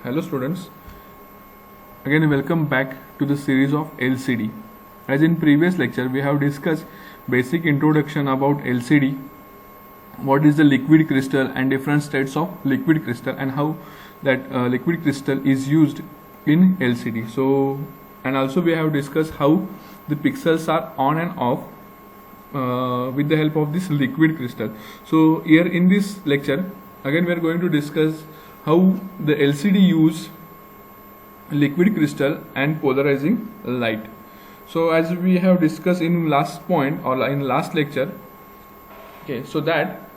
Hello students, again welcome back to the series of LCD. As in previous lecture we have discussed basic introduction about LCD, what is the liquid crystal and different states of liquid crystal and how that liquid crystal is used in LCD. So and also we have discussed how the pixels are on and off with the help of this liquid crystal. So here in this lecture again we are going to discuss how the LCD use liquid crystal and polarizing light. So as we have discussed in last point or in last lecture, okay, so that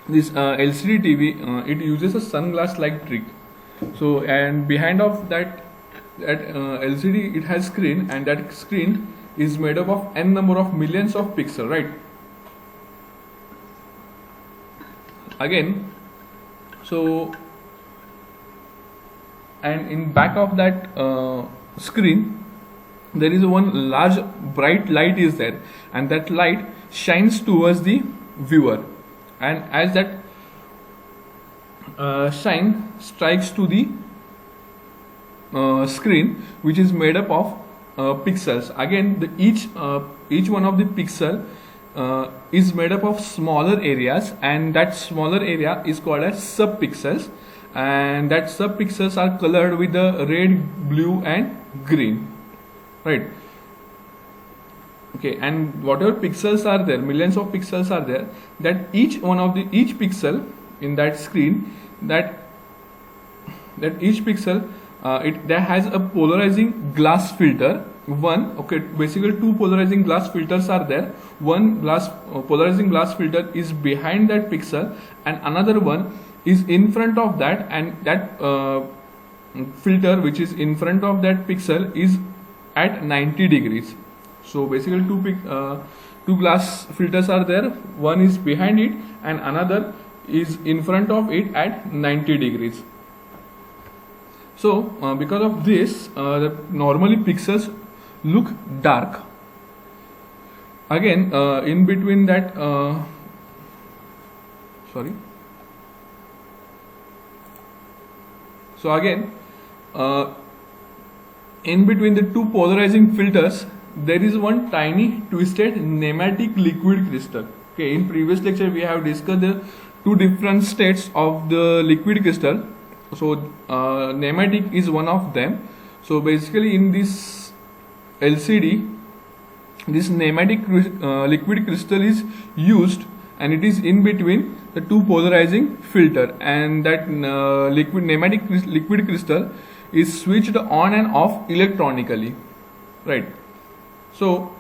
this LCD TV it uses a sunglass like trick. So and behind of that LCD it has screen, and that screen is made up of n number of millions of pixels, right? Again, so and in back of that screen there is one large bright light is there, and that light shines towards the viewer, and as that shine strikes to the screen which is made up of pixels. Again the each one of the pixel is made up of smaller areas, and that smaller area is called as subpixels, and that subpixels are colored with the red, blue and green, right? Okay, and whatever pixels are there, millions of pixels are there, that each pixel in that screen, that each pixel that has a polarizing glass filter. One, okay, basically two polarizing glass filters are there. One polarizing glass filter is behind that pixel, and another one is in front of that, and that filter which is in front of that pixel is at 90 degrees. So basically two glass filters are there, one is behind it and another is in front of it at 90 degrees. So because of this normally pixels look dark. Again in between that so again in between the two polarizing filters there is one tiny twisted nematic liquid crystal. Okay, in previous lecture we have discussed the two different states of the liquid crystal. So nematic is one of them. So basically in this LCD this nematic liquid crystal is used, and it is in between the two polarizing filter, and that nematic liquid crystal is switched on and off electronically, right? So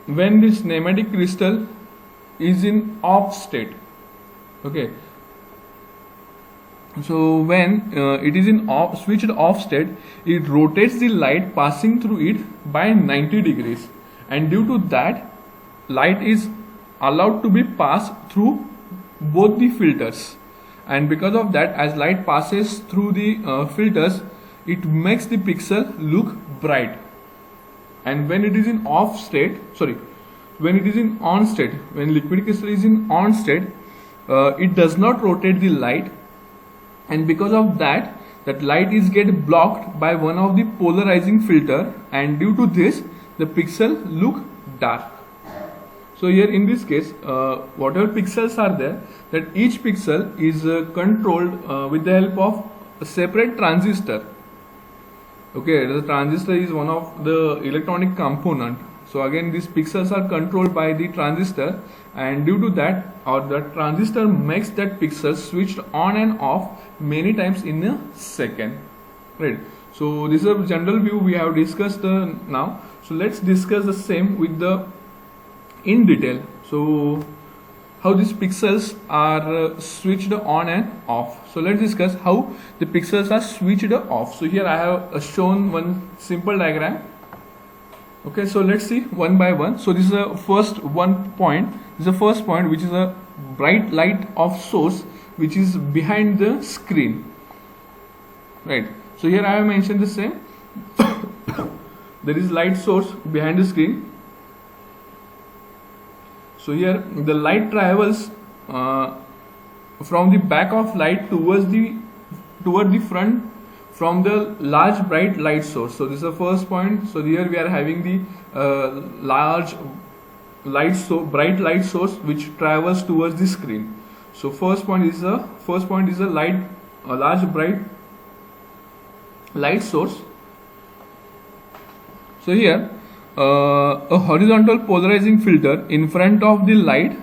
when this nematic crystal is in off state, okay, so when it is in switched off state, it rotates the light passing through it by 90 degrees, and due to that light is allowed to be passed through both the filters, and because of that as light passes through the filters it makes the pixel look bright. And when it is in off state, when it is in on state, when liquid crystal is in on state, it does not rotate the light, and because of that light is get blocked by one of the polarizing filter, and due to this the pixel look dark. So here in this case whatever pixels are there, that each pixel is controlled with the help of a separate transistor. Okay, the transistor is one of the electronic component. So again these pixels are controlled by the transistor, and due to that the transistor makes that pixel switched on and off many times in a second, right? So this is a general view we have discussed now. So let's discuss the same with the in detail. So how these pixels are switched on and off. So let's discuss how the pixels are switched off. So here I have shown one simple diagram. Okay, so let's see one by one. So this is the first point. This is the first point, which is a bright light of source which is behind the screen, right? So here I have mentioned the same. There is light source behind the screen. So here the light travels from the back of light toward the front from the large bright light source. So this is the first point. So here we are having the large bright light source which travels towards the screen. So first point is a large bright light source. So here a horizontal polarizing filter in front of the light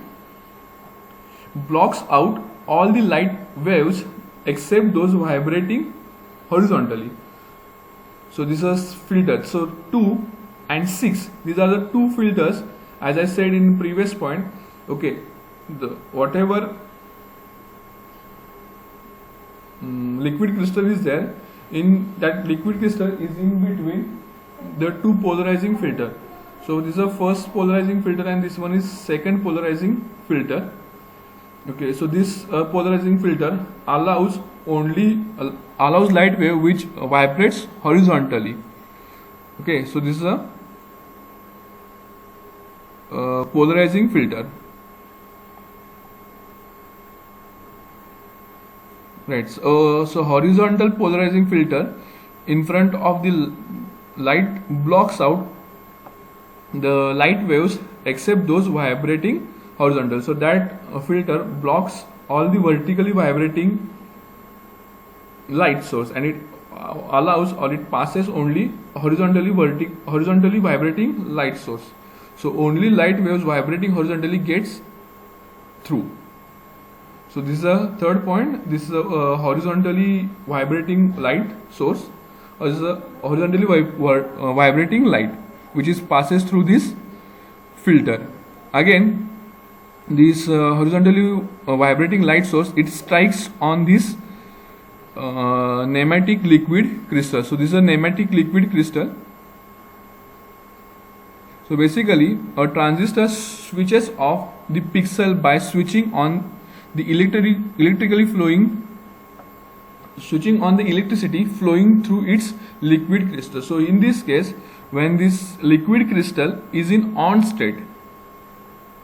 blocks out all the light waves except those vibrating horizontally. So this is filtered. So 2 and 6, these are the two filters, as I said in previous point. Okay, whatever liquid crystal is there, in that liquid crystal is in between the two polarizing filter. So this is the first polarizing filter and this one is second polarizing filter. Okay, so this polarizing filter allows light wave which vibrates horizontally. Okay, so this is a polarizing filter. Right, so horizontal polarizing filter in front of the light blocks out the light waves except those vibrating horizontal. So that filter blocks all the vertically vibrating light source, and it allows, or it passes only horizontally vibrating light source. So only light waves vibrating horizontally gets through. So this is a third point. This is a horizontally vibrating light source, or this is a horizontally vibrating light which is passes through this filter. Again, this horizontally vibrating light source, it strikes on this nematic liquid crystal. So this is a nematic liquid crystal. So basically a transistor switches off the pixel by switching on the electricity flowing through its liquid crystal. So in this case, when this liquid crystal is in on state,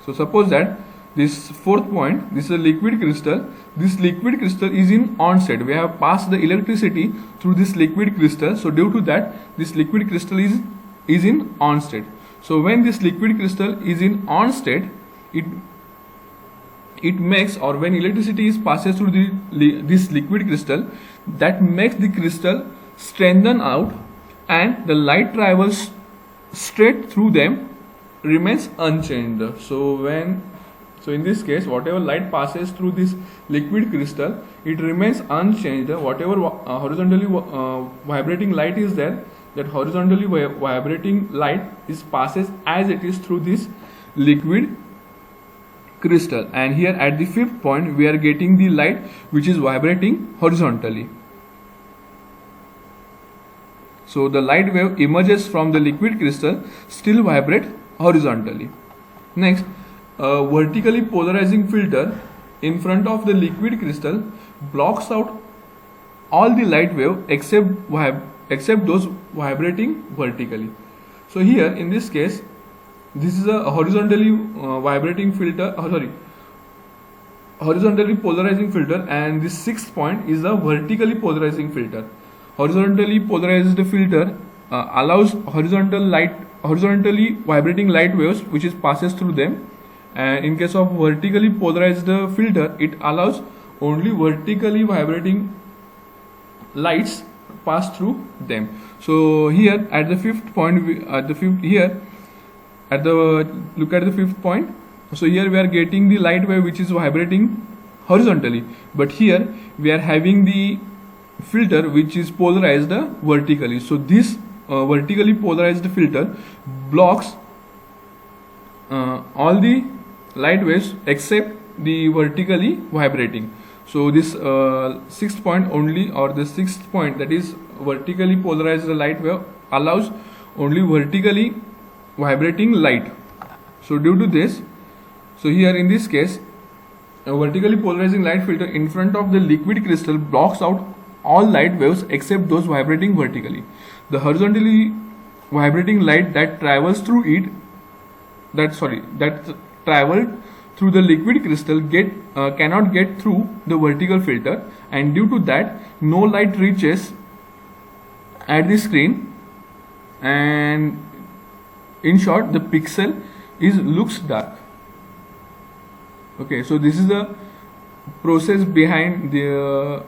so suppose that this fourth point, this is a liquid crystal, this liquid crystal is in on state. We have passed the electricity through this liquid crystal, so due to that this liquid crystal is in on state. So when this liquid crystal is in on state, it makes, or when electricity is passes through this liquid crystal, that makes the crystal strengthen out, and the light travels straight through them, remains unchanged. So in this case, whatever light passes through this liquid crystal, it remains unchanged. Whatever horizontally vibrating light is there, that horizontally vibrating light passes as it is through this liquid crystal. And here at the fifth point, we are getting the light which is vibrating horizontally. So the light wave emerges from the liquid crystal, still vibrate horizontally. Next, a vertically polarizing filter in front of the liquid crystal blocks out all the light wave except those vibrating vertically. So here in this case, this is a horizontally vibrating filter, horizontally polarizing filter, and this sixth point is a vertically polarizing filter. Horizontally polarized filter allows horizontally vibrating light waves which is passes through them, and in case of vertically polarized filter, it allows only vertically vibrating lights pass through them. So here at the fifth point, look at the fifth point. So here we are getting the light wave which is vibrating horizontally, but here we are having the filter which is polarized vertically. So this vertically polarized filter blocks all the light waves except the vertically vibrating. So this sixth point only, or the sixth point, that is vertically polarized light wave, allows only vertically vibrating light. So due to this, so here in this case, a vertically polarizing light filter in front of the liquid crystal blocks out all light waves except those vibrating vertically. The horizontally vibrating light that travels through it, that traveled through the liquid crystal cannot get through the vertical filter, and due to that no light reaches at the screen, and in short the pixel is looks dark. Okay, so this is the process behind the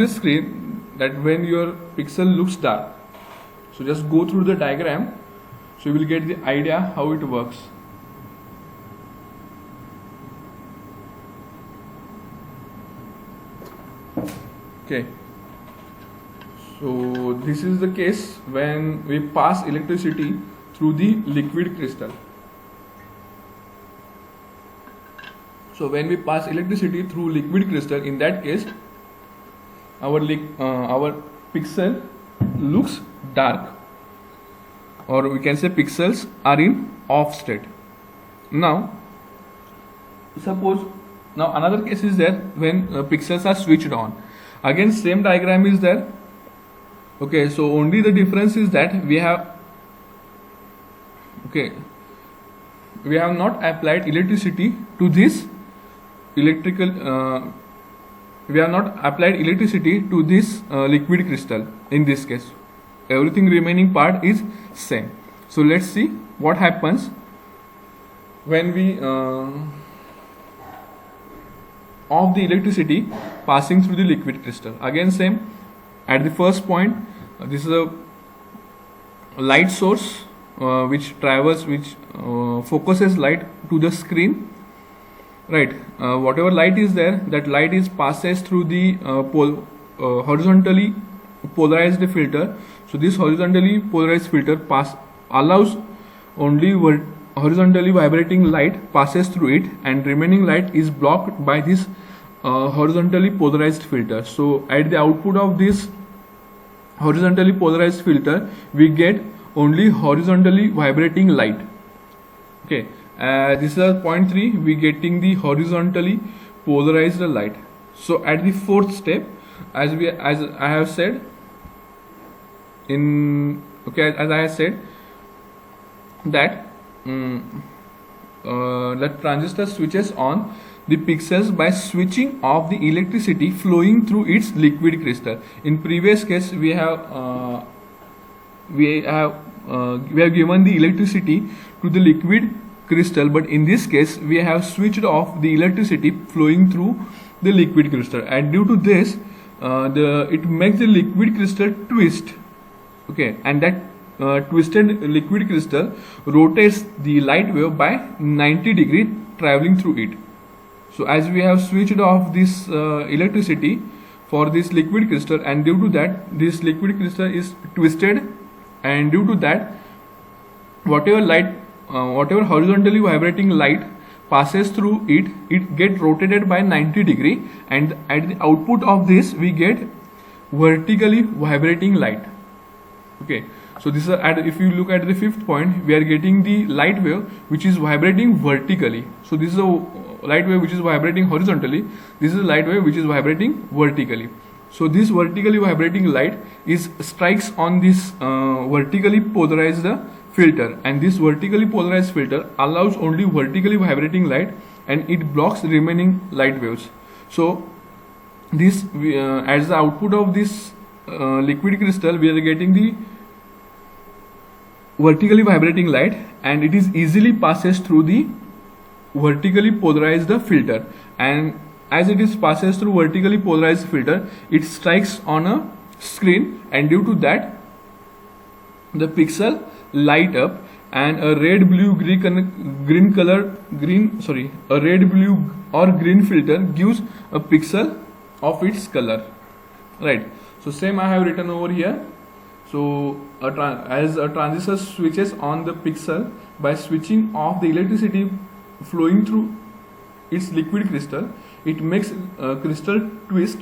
screen, that when your pixel looks dark. So just go through the diagram, so you will get the idea how it works. Okay, so this is the case when we pass electricity through the liquid crystal. So when we pass electricity through liquid crystal, in that case our pixel looks dark, or we can say pixels are in off state. Now suppose, now another case is there when pixels are switched on. Again same diagram is there. Okay, so only the difference is that we have not applied electricity to this liquid crystal. In this case everything remaining part is same. So let's see what happens when we off the electricity passing through the liquid crystal. Again same, at the first point this is a light source which focuses light to the screen, right? Whatever light is there, that light is passes through the horizontally polarized filter. So this horizontally polarized filter allows only horizontally vibrating light passes through it, and remaining light is blocked by this horizontally polarized filter. So at the output of this horizontally polarized filter we get only horizontally vibrating light. Okay, this is point 3, we getting the horizontally polarized light. So at the fourth step, as I have said that the transistor switches on the pixels by switching off the electricity flowing through its liquid crystal. In previous case we have given the electricity to the liquid crystal, but in this case we have switched off the electricity flowing through the liquid crystal, and due to this it makes the liquid crystal twist. Okay, and that twisted liquid crystal rotates the light wave by 90 degrees traveling through it. So as we have switched off this electricity for this liquid crystal, and due to that this liquid crystal is twisted, and due to that whatever horizontally vibrating light passes through it get rotated by 90 degree, and at the output of this we get vertically vibrating light. Okay, so this is if you look at the fifth point, we are getting the light wave which is vibrating vertically. So this is a light wave which is vibrating horizontally, this is a light wave which is vibrating vertically. So this vertically vibrating light strikes on this vertically polarized filter, and this vertically polarized filter allows only vertically vibrating light, and it blocks remaining light waves. So this as the output of this liquid crystal we are getting the vertically vibrating light, and it is easily passes through the vertically polarized filter, and as it is passes through vertically polarized filter it strikes on a screen, and due to that the pixel light up, and a red blue or green filter gives a pixel of its color, right? So same I have written over here. So as a transistor switches on the pixel by switching off the electricity flowing through its liquid crystal, it makes a crystal twist,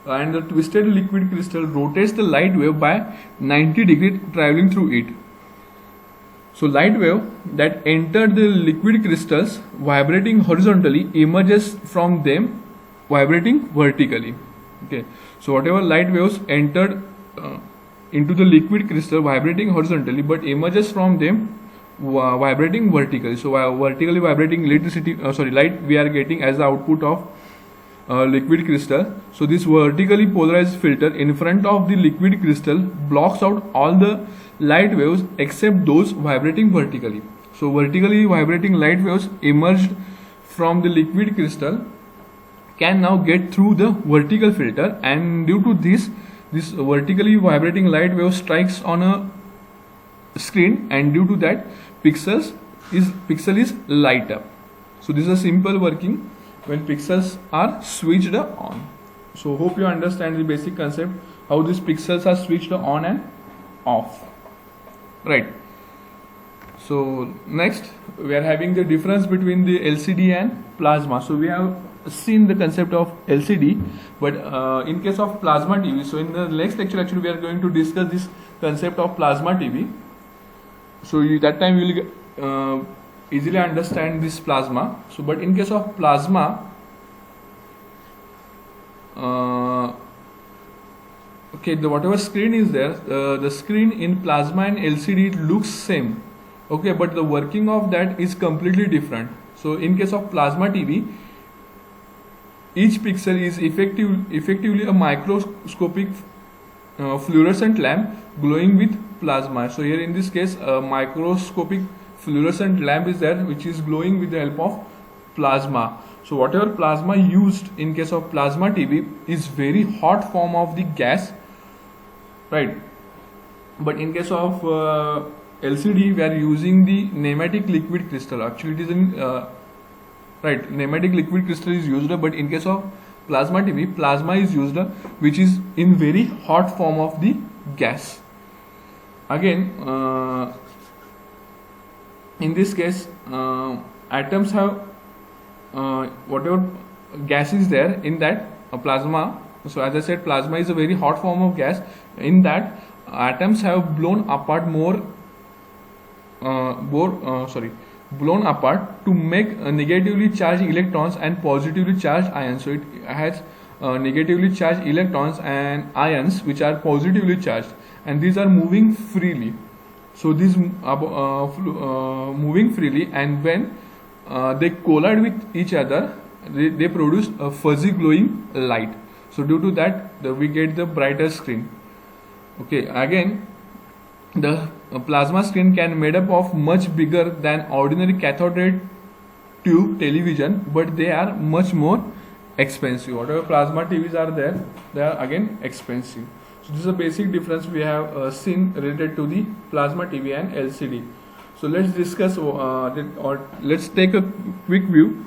and the twisted liquid crystal rotates the light wave by 90 degrees traveling through it. So light wave that entered the liquid crystals vibrating horizontally emerges from them vibrating vertically. Okay, so whatever light waves entered into the liquid crystal vibrating horizontally but emerges from them vibrating vertically. So vertically vibrating light we are getting as the output of liquid crystal. So this vertically polarized filter in front of the liquid crystal blocks out all the light waves except those vibrating vertically. So vertically vibrating light waves emerged from the liquid crystal can now get through the vertical filter, and due to this vertically vibrating light wave strikes on a screen, and due to that pixel is light up. So this is a simple working when pixels are switched on. So hope you understand the basic concept how these pixels are switched on and off, right? So next we are having the difference between the LCD and plasma. So we have seen the concept of LCD, but in case of plasma TV, so in the next lecture actually we are going to discuss this concept of plasma TV. So that time you will easily understand this plasma. So but in case of plasma, okay, the whatever screen is there, the screen in plasma and LCD looks same, okay, but the working of that is completely different. So in case of plasma TV, each pixel is effectively a microscopic fluorescent lamp glowing with plasma. So here in this case a microscopic fluorescent lamp is there which is glowing with the help of plasma. So whatever plasma used in case of plasma TV is very hot form of the gas, right? But in case of LCD we are using the nematic liquid crystal. Actually it is in right, nematic liquid crystal is used, but in case of plasma TV, plasma is used which is in very hot form of the gas. Again in this case atoms have whatever gas is there in that plasma. So as I said, plasma is a very hot form of gas. In that atoms have blown apart blown apart to make negatively charged electrons and positively charged ions. So it has negatively charged electrons and ions which are positively charged, and these are moving freely. So these moving freely, and when they collide with each other, they produce a fuzzy glowing light. So due to that we get the brighter screen. Okay, again the plasma screen can made up of much bigger than ordinary cathode ray tube television, but they are much more expensive. Whatever plasma TVs are there, they are again expensive. So this is a basic difference we have seen related to the plasma TV and LCD. So let's discuss or let's take a quick view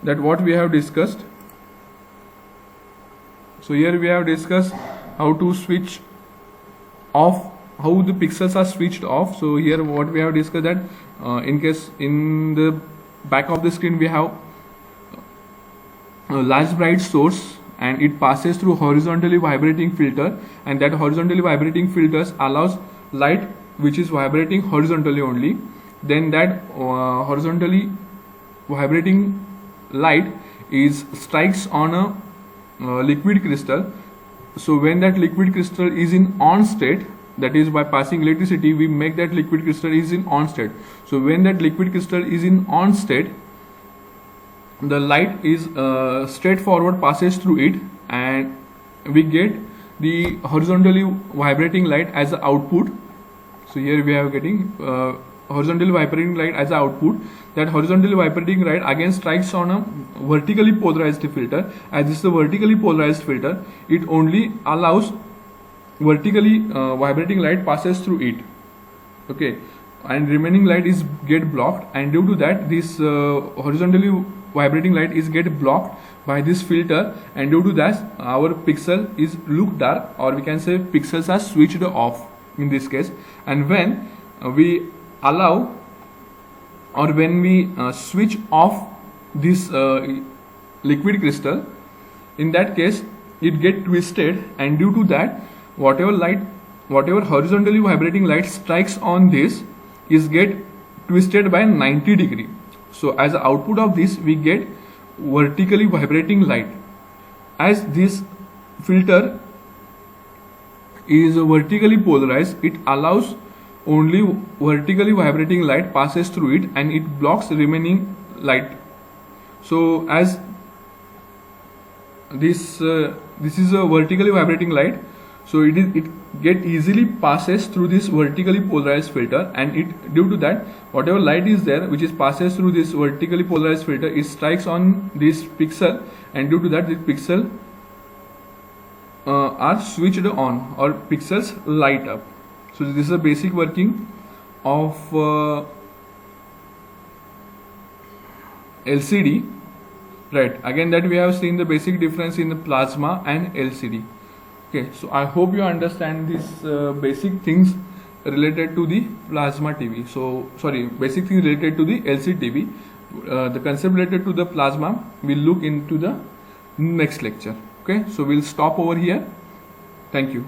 that what we have discussed. So here we have discussed how to switch off, how the pixels are switched off. So here what we have discussed that in the back of the screen we have a large bright source, and it passes through horizontally vibrating filter, and that horizontally vibrating filters allows light which is vibrating horizontally only. Then that horizontally vibrating light strikes on a liquid crystal. So when that liquid crystal is in on state, that is by passing electricity we make that liquid crystal is in on state. So when that liquid crystal is in on state, the light is straightforward passes through it, and we get the horizontally vibrating light as the output. So here we are getting horizontally vibrating light as the output. That horizontally vibrating light again strikes on a vertically polarized filter. As this is a vertically polarized filter, it only allows vertically vibrating light passes through it, okay, and remaining light is get blocked, and due to that this horizontally vibrating light is get blocked by this filter, and due to that our pixel is look dark, or we can say pixels are switched off in this case. And when we allow or when we switch off this liquid crystal, in that case it get twisted, and due to that whatever horizontally vibrating light strikes on this is get twisted by 90 degree. So as the output of this we get vertically vibrating light. As this filter is vertically polarized, it allows only vertically vibrating light passes through it, and it blocks remaining light. So as this is a vertically vibrating light, so it get easily passes through this vertically polarized filter, and it, due to that, whatever light is there which is passes through this vertically polarized filter, it strikes on this pixel, and due to that the pixel are switched on, or pixels light up. So this is the basic working of LCD. Right, again that we have seen the basic difference in the plasma and LCD. Okay, so I hope you understand these basic things related to the plasma TV. So sorry, basic things related to the LCD TV. The concept related to the plasma we'll look into the next lecture. Okay, so we'll stop over here. Thank you.